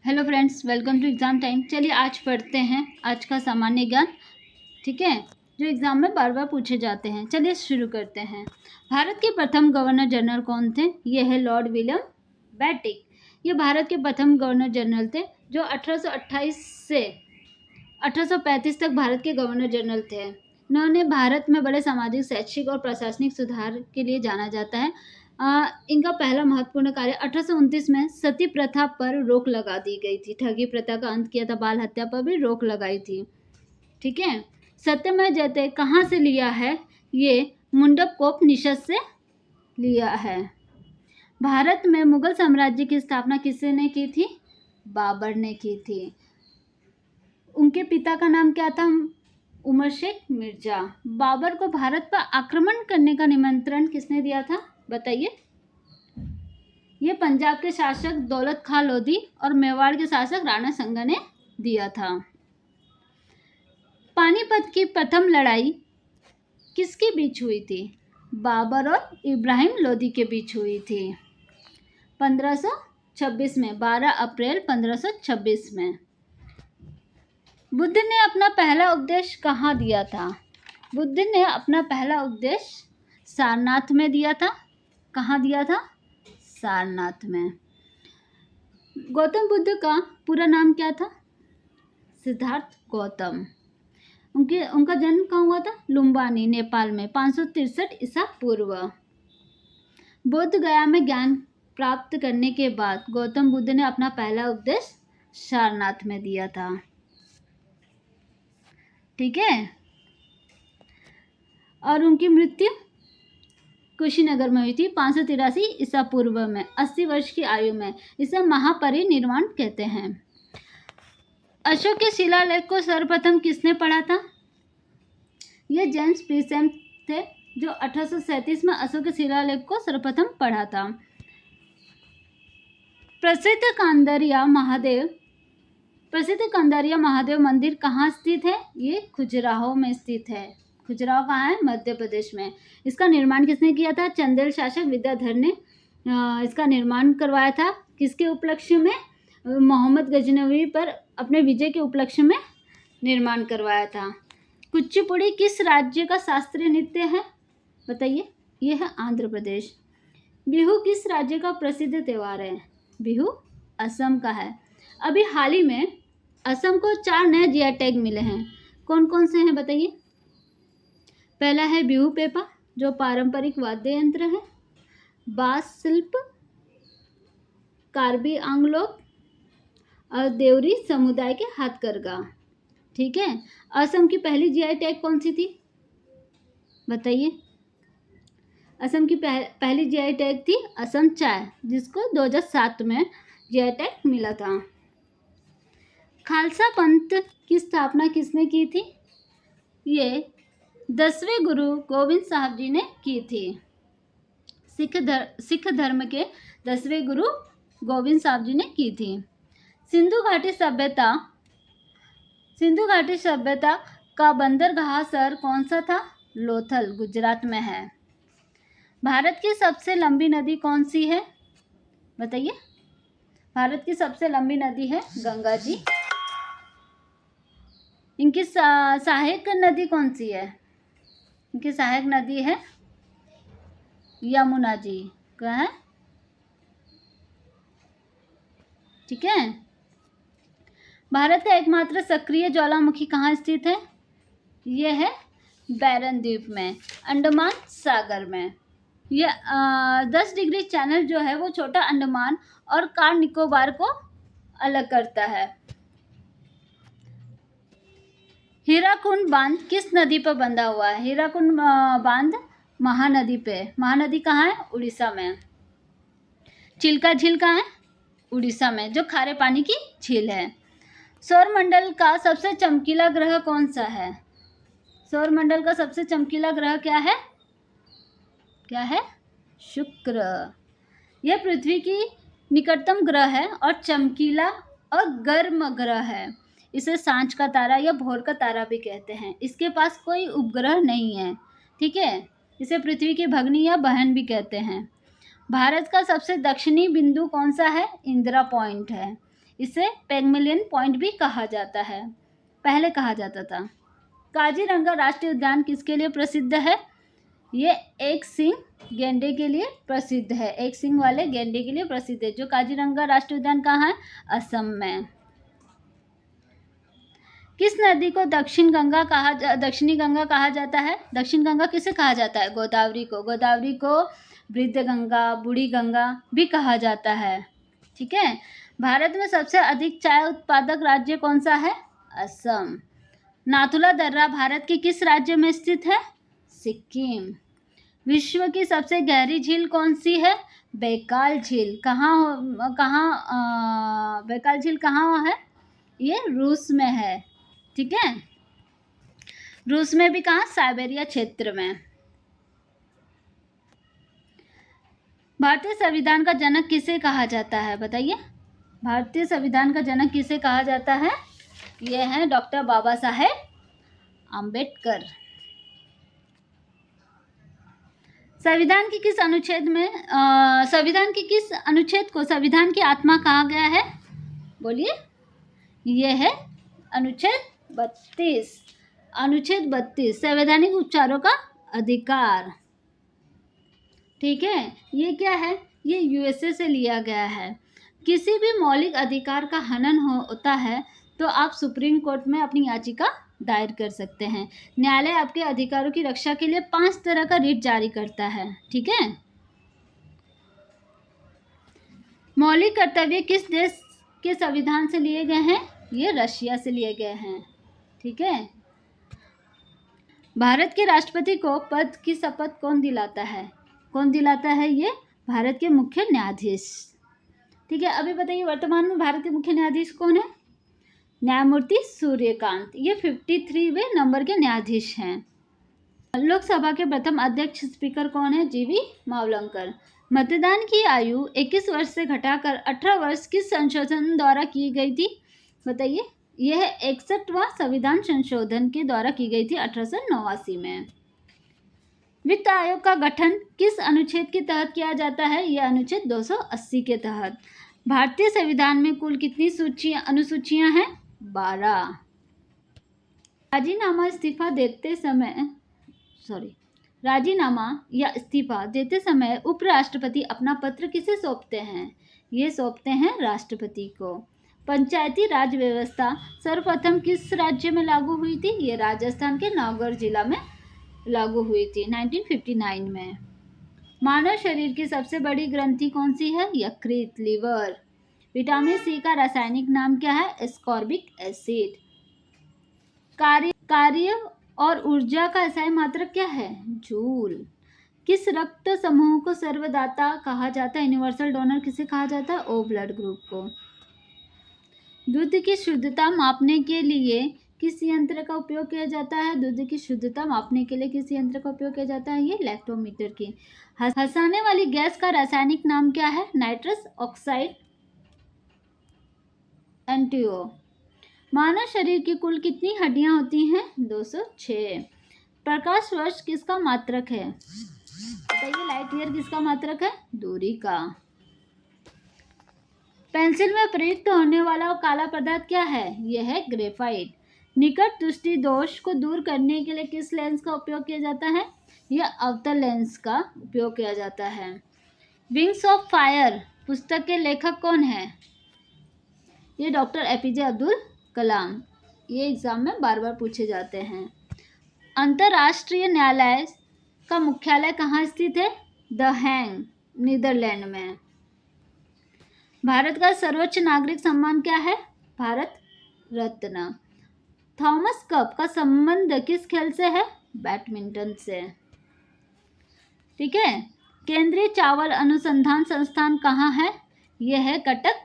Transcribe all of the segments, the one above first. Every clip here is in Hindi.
Hello friends, welcome to exam time. चलिए आज पढ़ते हैं आज का सामान्य ज्ञान। ठीक है, जो एग्ज़ाम में बार बार पूछे जाते हैं। चलिए शुरू करते हैं। भारत के प्रथम गवर्नर जनरल कौन थे? ये है लॉर्ड विलियम बेंटिक। ये भारत के प्रथम गवर्नर जनरल थे जो 1828 से 1835 तक भारत के गवर्नर जनरल थे। इन्होंने भारत में बड़े सामाजिक, शैक्षिक और प्रशासनिक सुधार के लिए जाना जाता है। इनका पहला महत्वपूर्ण कार्य 1829 में सती प्रथा पर रोक लगा दी गई थी। ठगी प्रथा का अंत किया था, बाल हत्या पर भी रोक लगाई थी। ठीक है, सत्यमेव जयते कहाँ से लिया है? ये मुंडकोपनिषद से लिया है। भारत में मुगल साम्राज्य की स्थापना किसने की थी? बाबर ने की थी। उनके पिता का नाम क्या था? उमर शेख मिर्जा। बाबर को भारत पर आक्रमण करने का निमंत्रण किसने दिया था? बताइए। ये पंजाब के शासक दौलत खां लोधी और मेवाड़ के शासक राणा संगा ने दिया था। पानीपत की प्रथम लड़ाई किसके बीच हुई थी? बाबर और इब्राहिम लोधी के बीच हुई थी 1526 में, 12 अप्रैल 1526 में। बुद्ध ने अपना पहला उपदेश कहाँ दिया था? बुद्ध ने अपना पहला उपदेश सारनाथ में दिया था। कहाँ दिया था? सारनाथ में। गौतम बुद्ध का पूरा नाम क्या था? सिद्धार्थ गौतम। उनका जन्म कहाँ हुआ था? लुम्बानी, नेपाल में 563 ईसा पूर्व। बोध गया में ज्ञान प्राप्त करने के बाद गौतम बुद्ध ने अपना पहला उपदेश सारनाथ में दिया था। ठीक है, और उनकी मृत्यु कुशीनगर में हुई थी 583 ईसा पूर्व में, 80 वर्ष की आयु में। इसे महापरिनिर्वाण कहते हैं। अशोक के शिलालेख को सर्वप्रथम किसने पढ़ा था? ये जेम्स प्रीसेम थे जो 1837 में अशोक के शिलालेख को सर्वप्रथम पढ़ा था। प्रसिद्ध कंदरिया महादेव मंदिर कहाँ स्थित है? ये खजुराहो में स्थित है। खजुराहो कहाँ है? मध्य प्रदेश में। इसका निर्माण किसने किया था? चंदेल शासक विद्याधर ने इसका निर्माण करवाया था। किसके उपलक्ष्य में? मोहम्मद गजनवी पर अपने विजय के उपलक्ष्य में निर्माण करवाया था। कुचिपुड़ी किस राज्य का शास्त्रीय नृत्य है? बताइए। यह है आंध्र प्रदेश। बिहू किस राज्य का प्रसिद्ध त्यौहार है? बिहू असम का है। अभी हाल ही में असम को 4 नए जीआई टैग मिले हैं। कौन कौन से हैं बताइए। पहला है बिहू पेपा जो पारंपरिक वाद्य यंत्र है। बांस शिल्प, कार्बी आंगलोक और देवरी समुदाय के हाथकरघा। ठीक है, असम की पहली जीआई टैग कौन सी थी? बताइए। असम की पहली जीआई टैग थी असम चाय, जिसको 2007 में जीआई टैग मिला था। खालसा पंथ की स्थापना किसने की थी? ये 10वें गुरु गोविंद साहब जी ने की थी। सिख धर्म के 10वें गुरु गोविंद साहब जी ने की थी। सिंधु घाटी सभ्यता का बंदरगाह शहर कौन सा था? लोथल, गुजरात में है। भारत की सबसे लंबी नदी कौन सी है? बताइए। भारत की सबसे लंबी नदी है गंगा जी। इनकी सहायक नदी कौन सी है? इनकी सहायक नदी है यमुना जी। क्या है? ठीक है। भारत का एकमात्र सक्रिय ज्वालामुखी कहाँ स्थित है? यह है बैरन द्वीप में, अंडमान सागर में। यह 10 डिग्री चैनल जो है वो छोटा अंडमान और कार निकोबार को अलग करता है। हीराकुंड बांध किस नदी पर बंधा हुआ है? हीराकुंड बांध महानदी पे। महानदी कहाँ है? उड़ीसा में। चिल्का झील कहाँ है? उड़ीसा में, जो खारे पानी की झील है। सौरमंडल का सबसे चमकीला ग्रह कौन सा है? सौरमंडल का सबसे चमकीला ग्रह क्या है? क्या है? शुक्र। यह पृथ्वी की निकटतम ग्रह है और चमकीला और गर्म ग्रह है। इसे सांझ का तारा या भोर का तारा भी कहते हैं। इसके पास कोई उपग्रह नहीं है। ठीक है, इसे पृथ्वी की भगनी या बहन भी कहते हैं। भारत का सबसे दक्षिणी बिंदु कौन सा है? इंदिरा पॉइंट है। इसे पेगमिलियन पॉइंट भी कहा जाता है, पहले कहा जाता था। काजीरंगा राष्ट्रीय उद्यान किसके लिए प्रसिद्ध है? ये एक सींग गेंडे के लिए प्रसिद्ध है, एक सींग वाले गेंडे के लिए प्रसिद्ध है। जो काजीरंगा राष्ट्रीय उद्यान कहाँ है? असम में। किस नदी को दक्षिणी गंगा कहा जाता है? दक्षिण गंगा किसे कहा जाता है? गोदावरी को। गोदावरी को वृद्ध गंगा, बूढ़ी गंगा भी कहा जाता है। ठीक है। भारत में सबसे अधिक चाय उत्पादक राज्य कौन सा है? असम। नाथुला दर्रा भारत के किस राज्य में स्थित है? सिक्किम। विश्व की सबसे गहरी झील कौन सी है? बैकाल झील। बैकाल झील कहाँ है? ये रूस में है। ठीक है। रूस में भी कहाँ? साइबेरिया क्षेत्र में। भारतीय संविधान का जनक किसे कहा जाता है? बताइए। भारतीय संविधान का जनक किसे कहा जाता है? ये है डॉक्टर बाबा साहेब आम्बेडकर। संविधान के किस अनुच्छेद को संविधान की आत्मा कहा गया है? बोलिए। यह है अनुच्छेद 32। अनुच्छेद 32 संवैधानिक उपचारों का अधिकार। ठीक है। ये क्या है? ये यूएसए से लिया गया है। किसी भी मौलिक अधिकार का हनन होता है तो आप सुप्रीम कोर्ट में अपनी याचिका दायर कर सकते हैं। न्यायालय आपके अधिकारों की रक्षा के लिए 5 तरह का रिट जारी करता है। ठीक है। मौलिक कर्तव्य किस देश के संविधान से लिए गए हैं? ये रशिया से लिए गए हैं। ठीक है। भारत के राष्ट्रपति को पद की शपथ कौन दिलाता है? कौन दिलाता है? ये भारत के मुख्य न्यायाधीश। ठीक है। अभी बताइए वर्तमान में भारत के मुख्य न्यायाधीश कौन है? न्यायमूर्ति सूर्यकांत। ये 53वें नंबर के न्यायाधीश हैं। लोकसभा के प्रथम अध्यक्ष स्पीकर कौन है? जीवी मावलंकर। मतदान की आयु 21 वर्ष से घटाकर 18 वर्ष किस संशोधन द्वारा की गई थी? बताइए। यह 61वां संविधान संशोधन के द्वारा की गई थी 1889 में। वित्त आयोग का गठन किस अनुच्छेद के तहत किया जाता है? यह अनुच्छेद 280 के तहत। भारतीय संविधान में कुल कितनी अनुसूचियां हैं? 12। राजीनामा या इस्तीफा देते समय उपराष्ट्रपति अपना पत्र किसे सौंपते हैं? ये सौंपते हैं राष्ट्रपति को। पंचायती राज व्यवस्था सर्वप्रथम किस राज्य में लागू हुई थी? ये राजस्थान के नौगढ़ जिला में लागू हुई थी 1959 में। मानव शरीर की सबसे बड़ी ग्रंथि कौन सी है? यकृत, लिवर। विटामिन सी का रासायनिक नाम क्या है? Ascorbic acid. कार्य और ऊर्जा का एसआई मात्रक क्या है? जूल। किस रक्त समूह को सर्वदाता कहा जाता है? यूनिवर्सल डोनर किसे कहा जाता है? ओ ब्लड ग्रुप को। दूध की शुद्धता मापने के लिए किस यंत्र का उपयोग किया जाता है? दूध की शुद्धता मापने के लिए किस यंत्र का उपयोग किया जाता है? ये लैक्टोमीटर की। हंसाने वाली गैस का रासायनिक नाम क्या है? Nitrous oxide NTO। मानव शरीर की कुल कितनी हड्डियां होती हैं? 206। प्रकाश वर्ष किसका मात्रक है? बताइए। लाइट ईयर किसका मात्रक है? दूरी का। पेंसिल में प्रयुक्त होने वाला काला पदार्थ क्या है? यह है ग्रेफाइट। निकट दृष्टि दोष को दूर करने के लिए किस लेंस का उपयोग किया जाता है? यह अवतल लेंस का उपयोग किया जाता है। विंग्स ऑफ फायर पुस्तक के लेखक कौन है? ये डॉक्टर APJ अब्दुल कलाम। ये एग्जाम में बार बार पूछे जाते हैं। अंतर्राष्ट्रीय न्यायालय का मुख्यालय कहाँ स्थित है? द हैग, नीदरलैंड में। भारत का सर्वोच्च नागरिक सम्मान क्या है? भारत रत्न। थॉमस कप का संबंध किस खेल से है? बैडमिंटन से। ठीक है। केंद्रीय चावल अनुसंधान संस्थान कहाँ है? यह है कटक,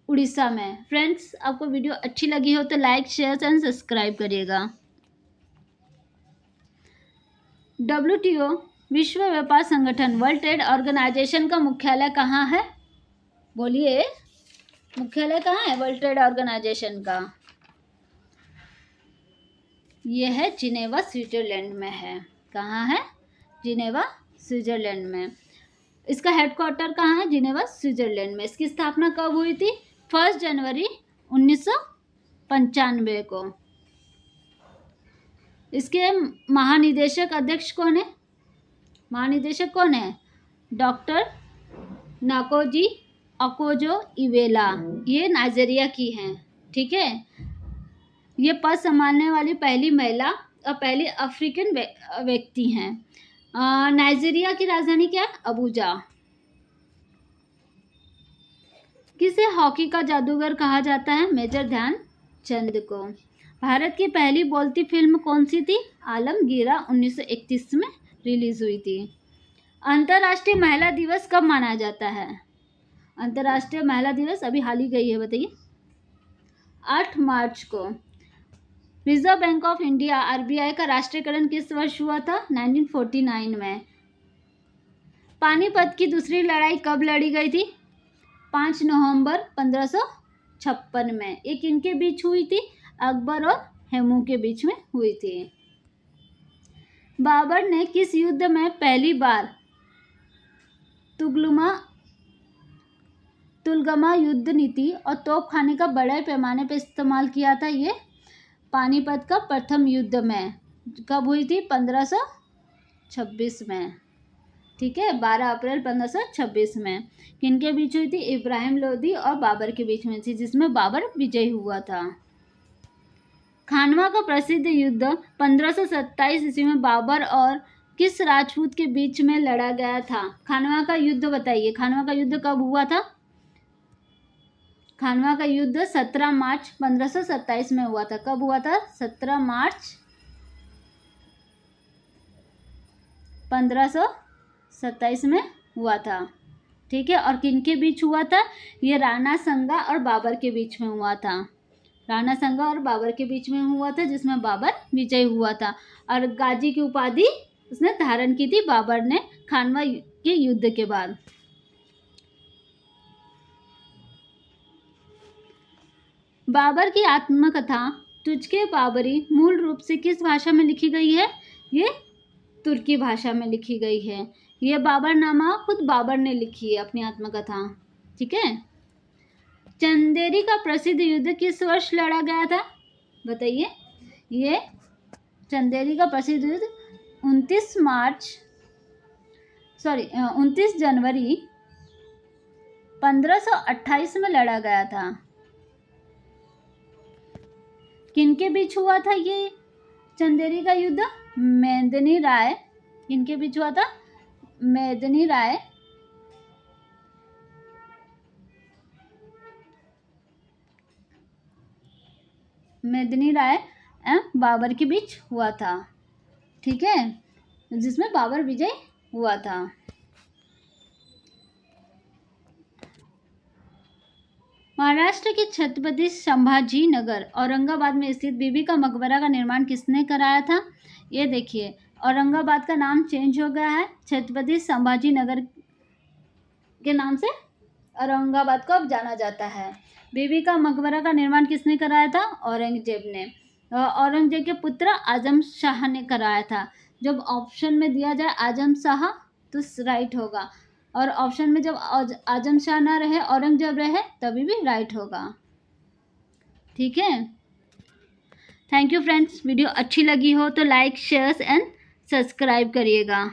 उड़ीसा में। फ्रेंड्स, आपको वीडियो अच्छी लगी हो तो लाइक, शेयर एंड सब्सक्राइब करिएगा। WTO विश्व व्यापार संगठन, वर्ल्ड ट्रेड ऑर्गेनाइजेशन का मुख्यालय कहाँ है? बोलिए। मुख्यालय कहाँ है वर्ल्ड ट्रेड ऑर्गेनाइजेशन का? यह है जिनेवा, स्विट्जरलैंड में है। कहाँ है? जिनेवा, स्विट्जरलैंड में। इसका हेडक्वार्टर कहाँ है? जिनेवा, स्विट्जरलैंड में। इसकी स्थापना कब हुई थी? 1 जनवरी 1995 को। इसके महानिदेशक अध्यक्ष कौन है? महानिदेशक कौन है? Doctor Ngozi Okonjo Iweala. ये नाइजीरिया की हैं, ठीक है। ये पद संभालने वाली पहली महिला और पहली अफ्रीकन व्यक्ति हैं। नाइजीरिया की राजधानी क्या है? अबूजा। किसे हॉकी का जादूगर कहा जाता है? मेजर ध्यानचंद को। भारत की पहली बोलती फिल्म कौन सी थी? आलमगीरा 1931 में रिलीज हुई थी। अंतर्राष्ट्रीय महिला दिवस कब मनाया जाता है? अंतर्राष्ट्रीय महिला दिवस अभी हाल ही गई है, बताइए। 8 मार्च को। Reserve bank of India RBI का राष्ट्रीयकरण किस वर्ष हुआ था? 1949 में। पानीपत की दूसरी लड़ाई कब लड़ी गई थी? 5 नवंबर 1556 में। ये किनके बीच हुई थी? अकबर और हेमू के बीच में हुई थी। बाबर ने किस युद्ध में पहली बार तुलगमा युद्ध नीति और तोपखाने का बड़े पैमाने पर इस्तेमाल किया था? ये पानीपत का प्रथम युद्ध में। कब हुई थी? 1526 में, ठीक है। 12 अप्रैल 1526 में। किनके बीच हुई थी? इब्राहिम लोदी और बाबर के बीच में थी, जिसमें बाबर विजयी हुआ था। खानवा का प्रसिद्ध युद्ध 1527 ईस्वी में बाबर और किस राजपूत के बीच में लड़ा गया था? खानवा का युद्ध बताइए। खानवा का युद्ध कब हुआ था? खानवा का युद्ध 17 मार्च 1527 में हुआ था। कब हुआ था? 17 मार्च 1527 में हुआ था, ठीक है। और किनके बीच हुआ था? ये राणा संगा और बाबर के बीच में हुआ था। राणा संगा और बाबर के बीच में हुआ था, जिसमें बाबर विजयी हुआ था और गाजी की उपाधि उसने धारण की थी बाबर ने खानवा के युद्ध के बाद। बाबर की आत्मकथा तुझके बाबरी मूल रूप से किस भाषा में लिखी गई है? ये तुर्की भाषा में लिखी गई है। ये बाबरनामा खुद बाबर ने लिखी है अपनी आत्मकथा, ठीक है। चंदेरी का प्रसिद्ध युद्ध किस वर्ष लड़ा गया था? बताइए। ये चंदेरी का प्रसिद्ध युद्ध 29 जनवरी 1528 में लड़ा गया था। किनके बीच हुआ था ये चंदेरी का युद्ध? मेदिनी राय। किनके बीच हुआ था? मेदिनी राय एवं बाबर के बीच हुआ था, ठीक है, जिसमें बाबर विजय हुआ था। महाराष्ट्र के छत्रपति संभाजी नगर औरंगाबाद में स्थित बीबी का मकबरा का निर्माण किसने कराया था? ये देखिए, औरंगाबाद का नाम चेंज हो गया है, छत्रपति संभाजी नगर के नाम से औरंगाबाद को अब जाना जाता है। बीबी का मकबरा का निर्माण किसने कराया था? औरंगजेब ने। औरंगजेब के पुत्र आजम शाह ने कराया था। जब ऑप्शन में दिया जाए आजम शाह तो राइट होगा, और ऑप्शन में जब आजम शाह ना रहे, औरंगजेब रहे, तभी भी राइट होगा, ठीक है। Thank you friends. वीडियो अच्छी लगी हो तो लाइक, शेयर एंड सब्सक्राइब करिएगा।